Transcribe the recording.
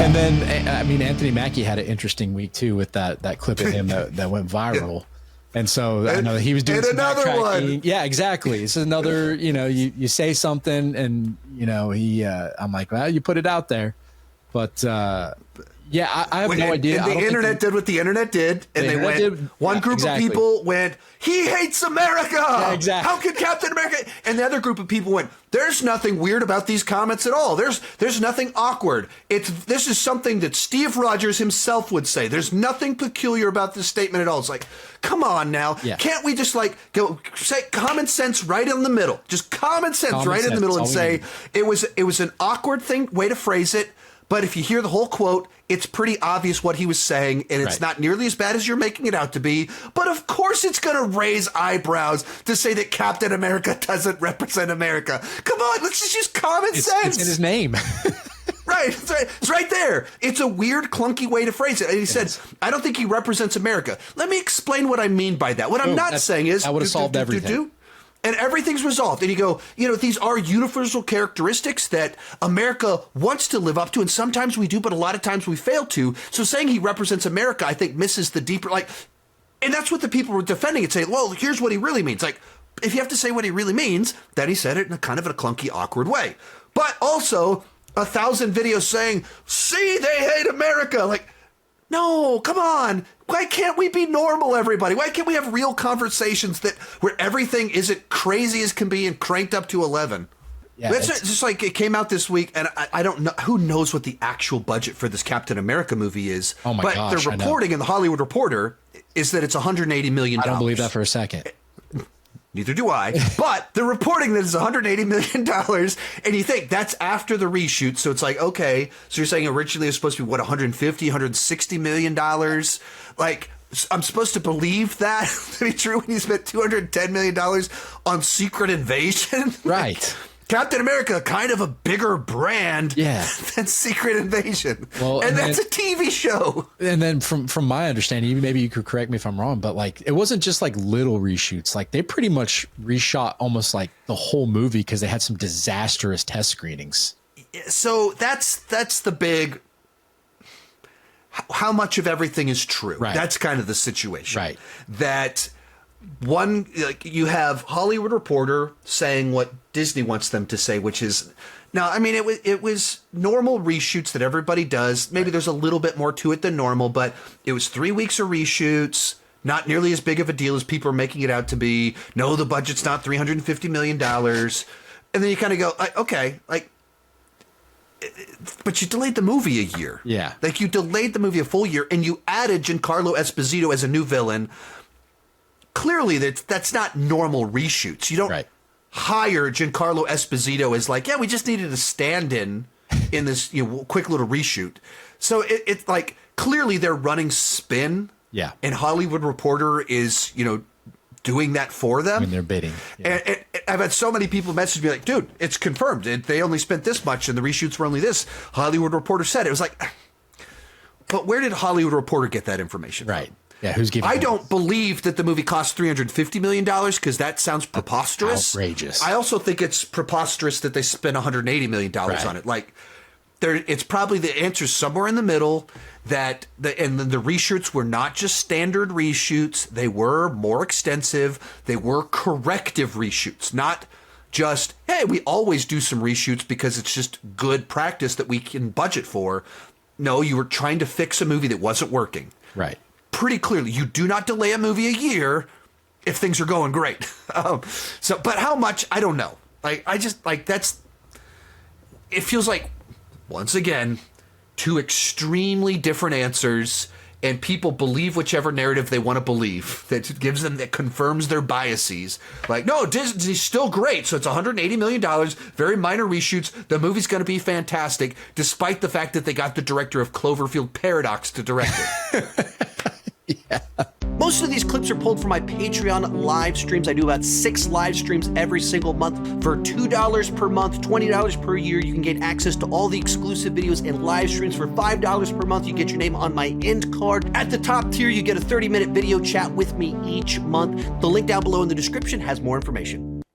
And then, I mean, Anthony Mackie had an interesting week too with that clip of him that went viral. Yeah. And so I know he was doing some another backtracking. one. Yeah, exactly. It's another, you say something and, I'm like, well, you put it out there. But, yeah, I have no idea. And the internet did what the internet did. And they went, one group of people went, he hates America. Yeah, exactly. How can Captain America? And the other group of people went, there's nothing weird about these comments at all. There's nothing awkward. This is something that Steve Rogers himself would say. There's nothing peculiar about this statement at all. It's like, come on now. Yeah. Can't we just go say common sense right in the middle? Just common sense right in the middle and say it was an awkward way to phrase it. But if you hear the whole quote, it's pretty obvious what he was saying, and it's not nearly as bad as you're making it out to be. But of course it's going to raise eyebrows to say that Captain America doesn't represent America. Come on, let's just use common sense. It's in his name. Right. It's right there. It's a weird, clunky way to phrase it. And he said, I don't think he represents America. Let me explain what I mean by that. What I'm not saying is... I would have solved everything. And everything's resolved. And you go, these are universal characteristics that America wants to live up to. And sometimes we do, but a lot of times we fail to. So saying he represents America, I think, misses the deeper, and that's what the people were defending it, saying, well, here's what he really means. Like, if you have to say what he really means, then he said it in a kind of a clunky, awkward way. But also 1,000 videos saying, see, they hate America. Like, no, come on. Why can't we be normal, everybody? Why can't we have real conversations where everything isn't crazy as can be and cranked up to 11? Yeah, it's just like it came out this week, and I don't know. Who knows what the actual budget for this Captain America movie is? Oh, my gosh. But the reporting in the Hollywood Reporter is that it's $180 million. I don't believe that for a second. Neither do I. But they're reporting that it's $180 million. And you think that's after the reshoot. So it's like, okay. So you're saying originally it was supposed to be, what, $150, $160 million? Like, I'm supposed to believe that to be true when you spent $210 million on Secret Invasion? Right. Captain America, kind of a bigger brand than Secret Invasion. Well, and that's a TV show. And then from my understanding, maybe you could correct me if I'm wrong, but it wasn't just little reshoots. They pretty much reshot almost the whole movie because they had some disastrous test screenings. So that's the big, how much of everything is true. Right. That's kind of the situation. Right. That one, you have Hollywood Reporter saying what Disney wants them to say, which is, now, I mean, it was normal reshoots that everybody does. Maybe there's a little bit more to it than normal, but it was 3 weeks of reshoots, not nearly as big of a deal as people are making it out to be. No, the budget's not $350 million. And then you kind of go, okay, but you delayed the movie a year. Yeah. You delayed the movie a full year, and you added Giancarlo Esposito as a new villain. Clearly, that's not normal reshoots. You don't hire Giancarlo Esposito as we just needed a stand-in this quick little reshoot. So it's clearly they're running spin. Yeah. And Hollywood Reporter is, doing that for them. I mean, they're bidding. Yeah. And I've had so many people message me dude, it's confirmed. They only spent this much and the reshoots were only this. Hollywood Reporter said it. It was but where did Hollywood Reporter get that information from? Right. Yeah, who's giving? I don't believe that the movie cost $350 million because that sounds preposterous. Outrageous. I also think it's preposterous that they spent $180 million on it. It's probably the answer's somewhere in the middle. And the reshoots were not just standard reshoots; they were more extensive. They were corrective reshoots, not just we always do some reshoots because it's just good practice that we can budget for. No, you were trying to fix a movie that wasn't working. Right. Pretty clearly, you do not delay a movie a year if things are going great. But how much? I don't know. It feels like, once again, two extremely different answers, and people believe whichever narrative they want to believe that confirms their biases. No, Disney's still great, so it's $180 million, very minor reshoots. The movie's going to be fantastic, despite the fact that they got the director of Cloverfield Paradox to direct it. Yeah. Most of these clips are pulled from my Patreon live streams. I do about 6 live streams every single month. For $2 per month, $20 per year, you can get access to all the exclusive videos and live streams. For $5 per month, you get your name on my end card. At the top tier, you get a 30-minute video chat with me each month. The link down below in the description has more information.